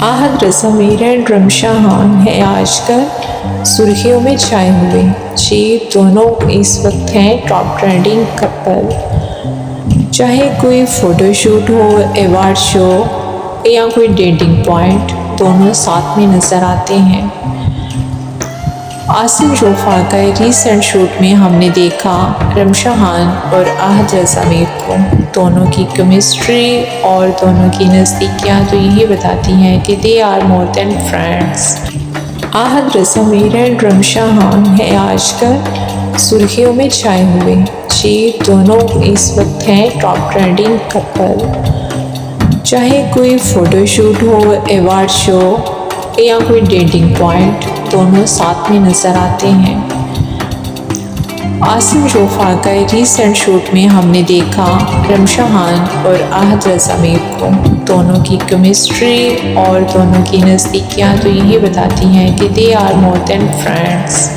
Ahad Raza Mir and रमशान है आजकल सुर्खियों में छाए हुए। ये दोनों इस वक्त हैं टॉप ट्रेंडिंग कपल। चाहे कोई फ़ोटोशूट हो, अवार्ड शो या कोई डेटिंग पॉइंट, दोनों साथ में नज़र आते हैं। आसिम जोफ़ा का रीसेंट शूट में हमने देखा रमशान और आहद रज़ा मीर को। दोनों की केमिस्ट्री और दोनों की नज़दीकियाँ तो यही बताती हैं कि they are more than friends. Ahad Raza Mir and रमशान है आजकल सुर्खियों में छाए हुए। ये दोनों इस वक्त हैं टॉप ट्रेंडिंग कपल। चाहे कोई फ़ोटोशूट हो, अवार्ड शो या कोई डेटिंग पॉइंट, दोनों साथ में नज़र आते हैं। आसिम जोफ़ा का रीसेंट शूट में हमने देखा रमशान और आहद रज़ा मीर को। दोनों की केमिस्ट्री और दोनों की नज़दीकियाँ तो यही बताती हैं कि they are more than friends.